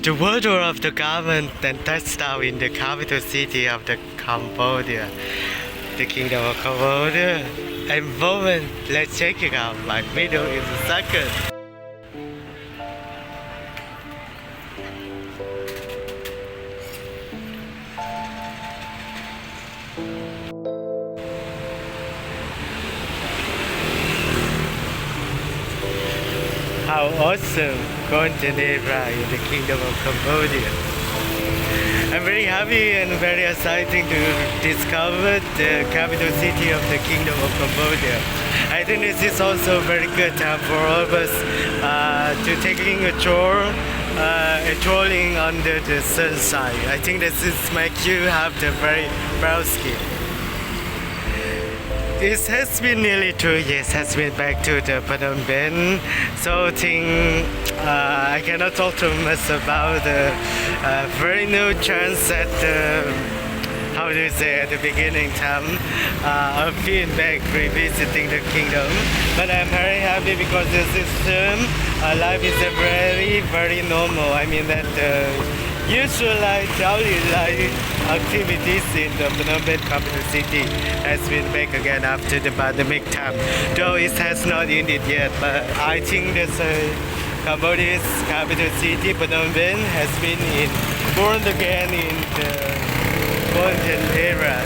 The word of the government then touched down in the capital city of the Cambodia, the Kingdom of Cambodia. And moment, let's check it out. My video is a second. How awesome content era in the Kingdom of Cambodia. I'm very happy and very exciting to discover the capital city of the Kingdom of Cambodia. I think this is also a very good time for all of us to taking a tour, strolling under the sunshine. I think this is make you have the very brown skin. It has been nearly 2 years has been back to the Phnom Penh, so I think I cannot talk too much about the very new chance at the, how do you say, at the beginning time of being back revisiting the kingdom. But I'm very happy because this system life is a very normal. I mean that usual daily life activities in the Phnom Penh capital city has been back again after the pandemic time. Though it has not ended yet, but I think that Cambodia's capital city, Phnom Penh, has been born again in the golden era.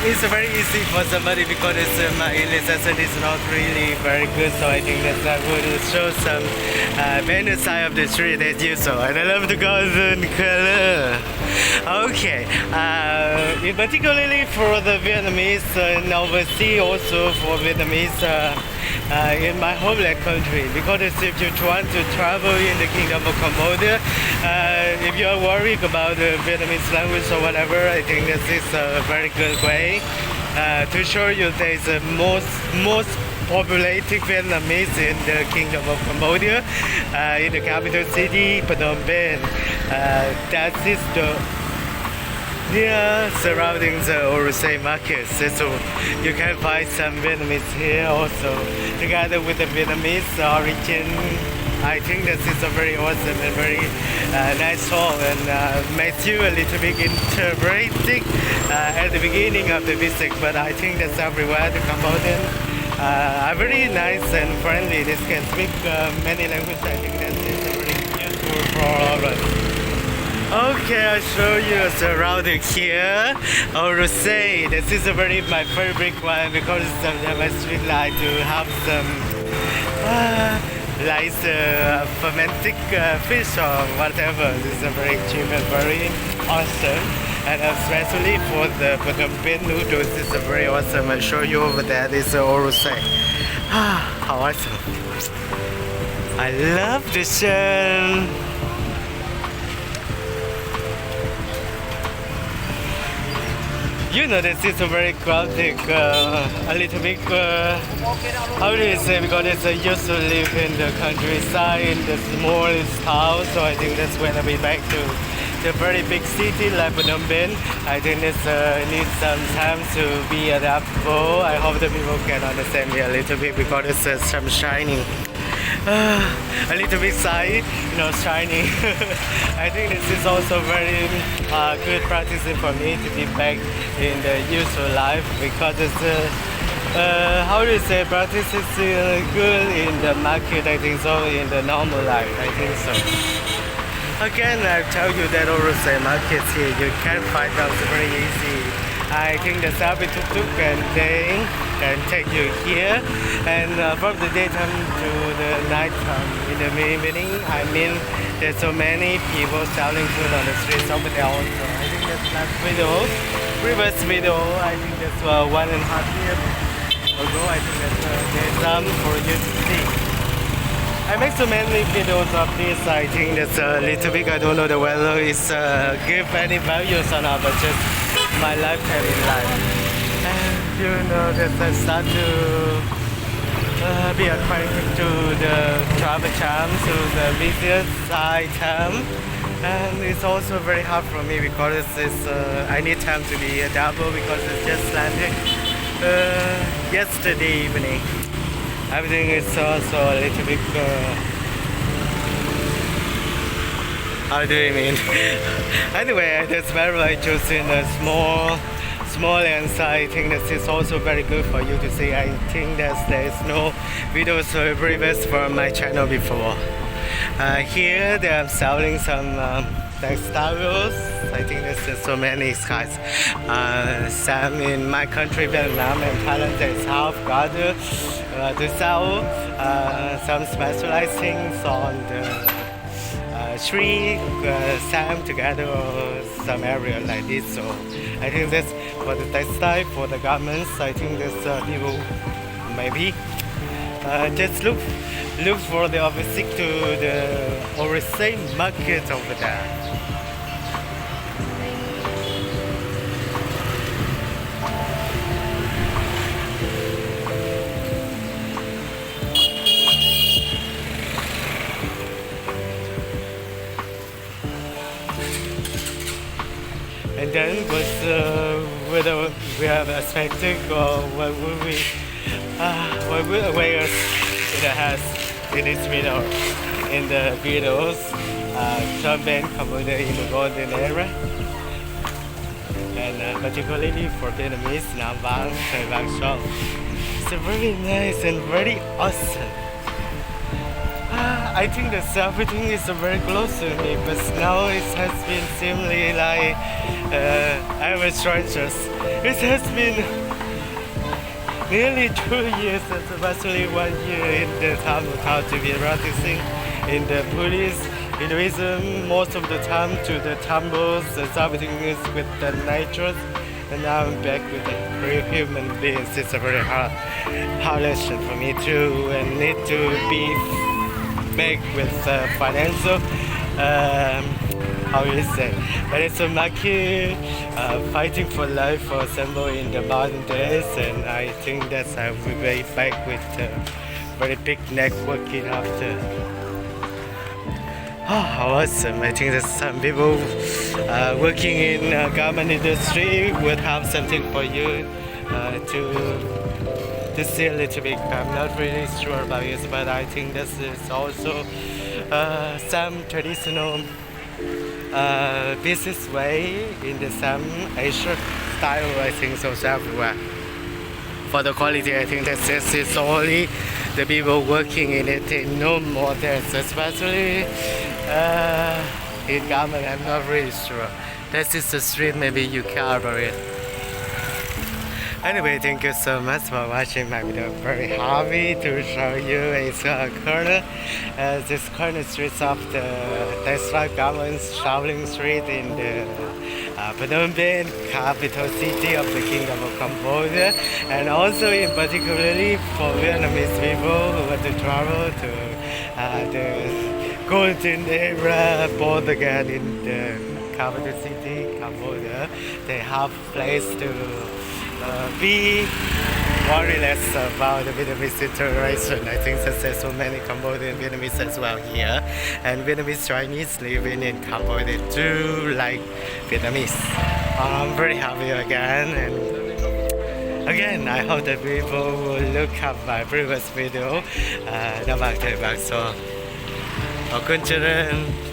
It's very easy for somebody because my English accent is not really very good, so I think that I will show some better side of the street as usual. And I love the golden color. Okay, in particularly for the Vietnamese and overseas also for Vietnamese in my homeland country, because if you want to travel in the Kingdom of Cambodia, if you are worried about the Vietnamese language or whatever, I think this is a very good way to show you there is the most populated Vietnamese in the Kingdom of Cambodia, in the capital city, Phnom Penh. That is the surrounding the Orussey Market, so you can find some Vietnamese here also, together with the Vietnamese origin. I think this is a very awesome and very nice song, and makes you a little bit interpreting at the beginning of the visit. But I think that's everywhere. The Cambodian are very nice and friendly. They can speak many languages. I think that is very useful for all of us. Okay, I'll show you surrounding here. Orussey, this is my favorite one because I street like to have some like fermented fish or whatever. This is a very cheap and very awesome. And especially for the Phnom Penh noodles, this is very awesome. I'll show you over there. This is Orussey. How awesome. I love the sun. You know, this is a very crowded, a little bit, how do you say, because it's used to live in the countryside, in the smallest town, so I think that's when I'll be back to the very big city like Phnom Penh. I think this needs some time to be adaptable. I hope the people can understand me a little bit because it's some shining. A little bit shy, shiny. I think this is also very good practice for me to be back in the usual life because it's how do you say, practice is good in the market, I think so, in the normal life, I think so. Again, I tell you that Orussey Market here, you can find out very easy. I think the service tuk-tuk and they can take you here, and from the daytime to the night time, in the evening, I mean, there's so many people selling food on the streets over there also. I think that's last video, previous video, I think that's 1.5 years ago. I think that's daytime for you to see. I make so many videos of this. I think that's a little bit, I don't know the whether it's give any values or not, but just my lifetime in life. And you know that I start to be acquainted to the travel charm, to the business item, and it's also very hard for me because I need time to be adaptable because it's just landed yesterday evening. Everything is also a little bit How do you mean? Anyway, that's very like choosing a small and I think this is also very good for you to see. I think that there is no videos or reviews from my channel before. Here they are selling some textiles. I think there's so many guys. Some in my country, Vietnam and Thailand, they have got to sell some specialized things on the street, some together or some area like this. So I think that's for the textile, for the garments. I think there's people maybe just look for the visit to the Orussey Market over there. And then whether we have expected or what would we await us in this video, in the videos, Phnom Penh Cambodia in the golden era, and particularly for Vietnamese, Nam Vang, Thai Vang Shop. It's very nice and very awesome. I think that everything is very close to me, but now it has been seemingly like I was strangers. It has been nearly 2 years, especially 1 year in the time of how to be practicing in the Buddhist Hinduism, most of the time to the temples, and everything is with the nature. And now I'm back with the real human beings. It's a very hard lesson for me too, and need to be back with financial, how you say, but it's a market fighting for life, for example, in the modern days, and I think that's how we way back with very big networking after. Oh, awesome. I think that some people working in garment industry would have something for you to see a little bit. I'm not really sure about it, but I think this is also some traditional business way in the some Asian style. I think so everywhere. For the quality, I think that this is only the people working in it in no more than, especially in garment. I'm not really sure. This is the street, maybe you can cover it. Anyway, thank you so much for watching my video. Very happy to show you it's a corner, this corner streets of the textile garments shopping street in the Phnom Penh, capital city of the Kingdom of Cambodia, and also in particularly for Vietnamese people who want to travel to the golden era born again in the capital city, Cambodia. They have place to be worry less about the Vietnamese situation. I think that there's so many Cambodian Vietnamese as well here, and Vietnamese Chinese living in Cambodia too, like Vietnamese. I'm very happy again, and again I hope that people will look up my previous video. Nam Vang Thai Vang So. Khôn Cheren.